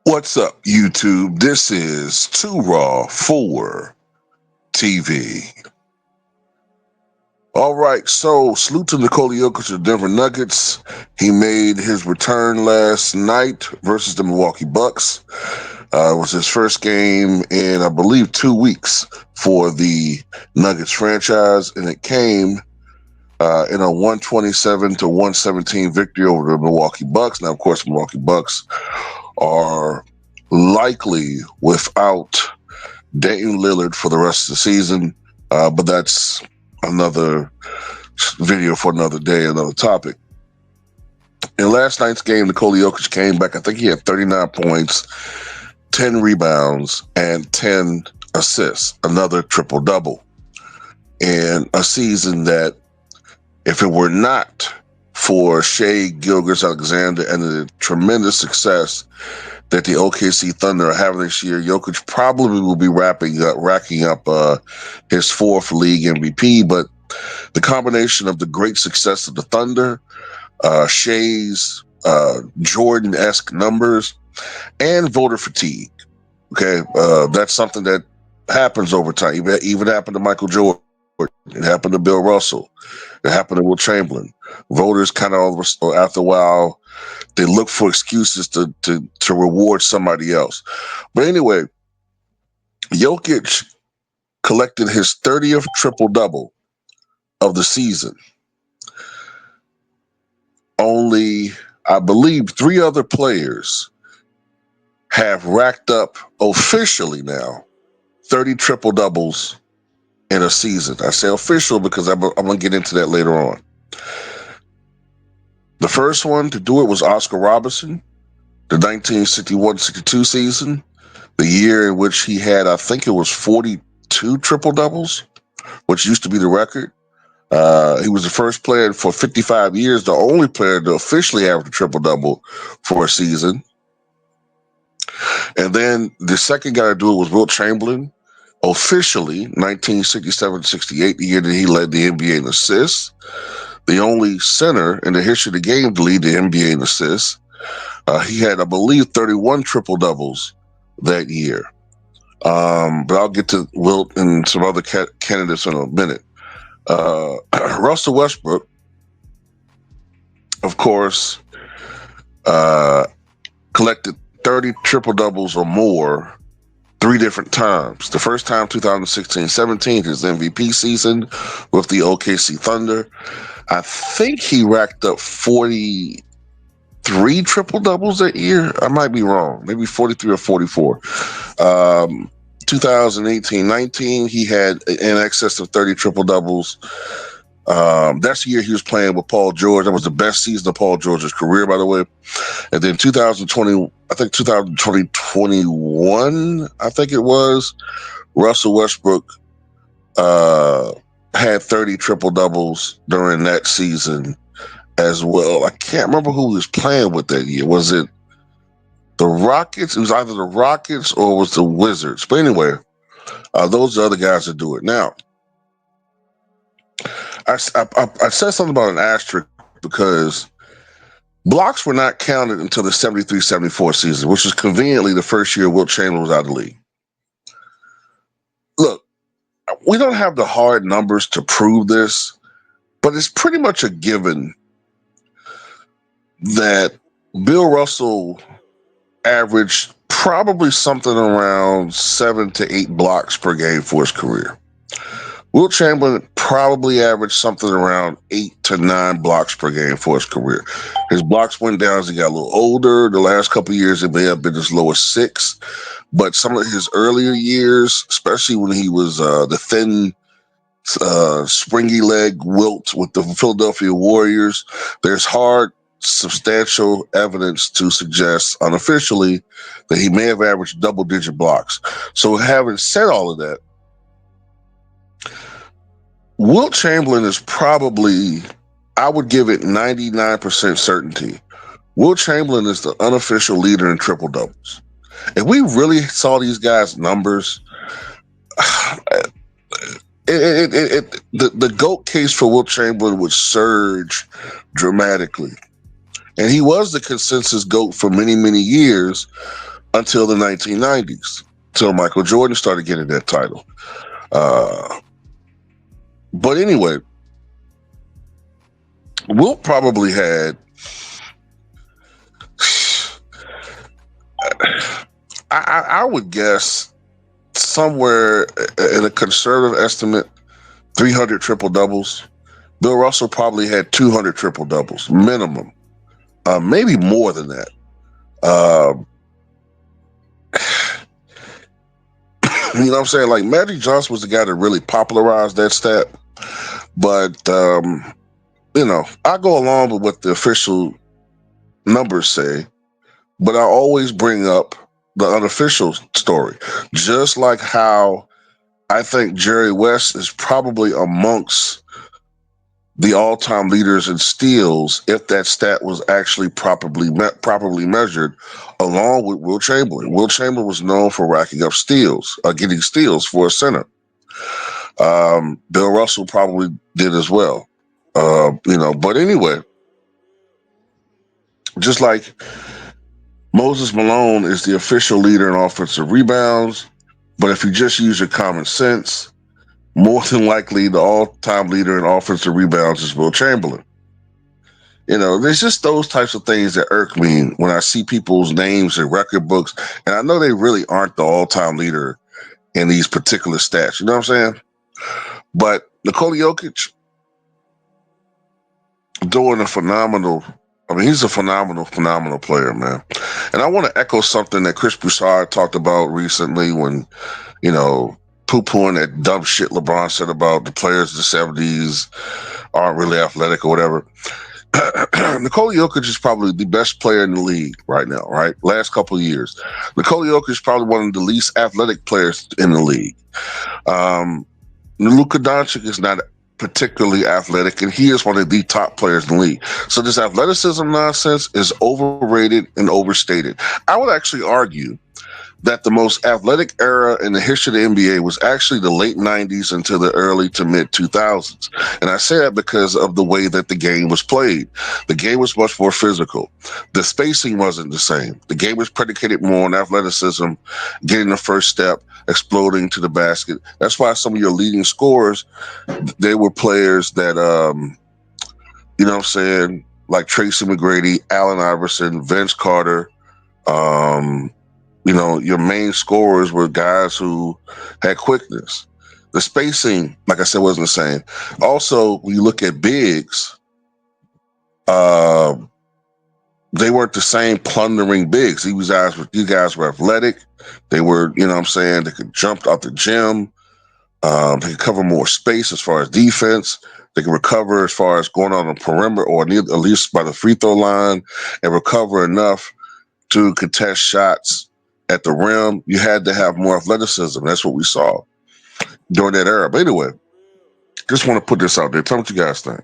What's up, YouTube? This is Too Raw for TV. All right, so salute to Nikola Jokic of the Denver Nuggets. He made his return last night versus the Milwaukee Bucks. It was his first game in, I believe, 2 weeks for the Nuggets franchise, and it came in a 127 to 117 victory over the Milwaukee Bucks. Now, of course, the Milwaukee Bucks are likely without Dayton Lillard for the rest of the season, but that's another video for another day, another topic. In last night's game, Nikola Jokic came back. I think he had 39 points, 10 rebounds, and 10 assists, another triple-double. In a season that, if it were not for Shai Gilgeous-Alexander and the tremendous success that the OKC Thunder are having this year, Jokic probably will be racking up his fourth league MVP. But the combination of the great success of the Thunder, Shai's Jordan-esque numbers, and voter fatigue. Okay, that's something that happens over time. Even happened to Michael Jordan. It happened to Bill Russell. It happened to Will Chamberlain. Voters kind of, after a while, they look for excuses to reward somebody else. But anyway, Jokic collected his 30th triple-double of the season. Only, I believe, 3 other players have racked up officially now 30 triple-doubles in a season. I say official because I'm going to get into that later on. The first one to do it was Oscar Robertson, the 1961-62 season, the year in which he had, I think it was 42 triple-doubles, which used to be the record. He was the first player for 55 years, the only player to officially average a triple-double for a season. And then the second guy to do it was Wilt Chamberlain, officially 1967-68, the year that he led the NBA in assists. The only center in the history of the game to lead the NBA in assists. He had, I believe, 31 triple-doubles that year. But I'll get to Wilt and some other candidates in a minute. Russell Westbrook, of course, collected 30 triple-doubles or more 3 different times. The first time, 2016-17, his MVP season with the OKC Thunder. I think he racked up 43 triple-doubles that year. I might be wrong. Maybe 43 or 44. 2018-19, he had in excess of 30 triple-doubles. That's the year he was playing with Paul George. That was the best season of Paul George's career, by the way. And then 2020, I think 2021, I think it was, Russell Westbrook had 30 triple-doubles during that season as well. I can't remember who he was playing with that year. Was it the Rockets? It was either the Rockets or it was the Wizards. But anyway, those are the other guys that do it. Now, I said something about an asterisk because blocks were not counted until the 73-74 season, which was conveniently the first year Wilt Chamberlain was out of the league. Look, we don't have the hard numbers to prove this, but it's pretty much a given that Bill Russell averaged probably something around 7 to 8 blocks per game for his career. Wilt Chamberlain probably averaged something around 8 to 9 blocks per game for his career. His blocks went down as he got a little older. The last couple of years, it may have been as low as 6. But some of his earlier years, especially when he was the thin, springy leg Wilt with the Philadelphia Warriors, there's hard, substantial evidence to suggest unofficially that he may have averaged double-digit blocks. So having said all of that, Wilt Chamberlain is probably, I would give it 99% certainty, Wilt Chamberlain is the unofficial leader in triple-doubles. If we really saw these guys' numbers, the GOAT case for Wilt Chamberlain would surge dramatically. And he was the consensus GOAT for many, many years until the 1990s, till Michael Jordan started getting that title. Uh, but anyway, Wilt probably had, I would guess, somewhere in a conservative estimate, 300 triple doubles. Bill Russell probably had 200 triple doubles minimum, maybe more than that. Uh, you know what I'm saying? Like Magic Johnson was the guy that really popularized that stat, but I go along with what the official numbers say, but I always bring up the unofficial story, just like how I think Jerry West is probably amongst the all-time leaders in steals if that stat was actually properly measured, along with Will Chamberlain. Will Chamberlain was known for racking up steals, getting steals for a center. Bill Russell probably did as well. But anyway, just like Moses Malone is the official leader in offensive rebounds, but if you just use your common sense, more than likely the all-time leader in offensive rebounds is Will Chamberlain. There's just those types of things that irk me when I see people's names in record books, and I know they really aren't the all-time leader in these particular stats. You know what I'm saying? But Nikola Jokic doing a phenomenal. I mean, he's a phenomenal player, man. And I want to echo something that Chris Broussard talked about recently when, poo-pooing that dumb shit LeBron said about the players of the 70s aren't really athletic or whatever. Nikola Jokic is probably the best player in the league right now, right? Last couple of years. Nikola Jokic is probably one of the least athletic players in the league. Luka Doncic is not particularly athletic, and he is one of the top players in the league. So this athleticism nonsense is overrated and overstated. I would actually argue that the most athletic era in the history of the NBA was actually the late 90s until the early to mid 2000s. And I say that because of the way that the game was played. The game was much more physical. The spacing wasn't the same. The game was predicated more on athleticism, getting the first step, exploding to the basket. That's why some of your leading scorers, they were players that, you know what I'm saying, like Tracy McGrady, Allen Iverson, Vince Carter, your main scorers were guys who had quickness. The spacing, like I said, wasn't the same. Also, when you look at bigs, uh, they weren't the same plundering bigs. These guys were athletic. They were, you know what I'm saying, they could jump out the gym. They could cover more space as far as defense. They can recover as far as going on the perimeter or at least by the free throw line and recover enough to contest shots at the rim. You had to have more athleticism. That's what we saw during that era. But anyway, just want to put this out there. Tell me what you guys think.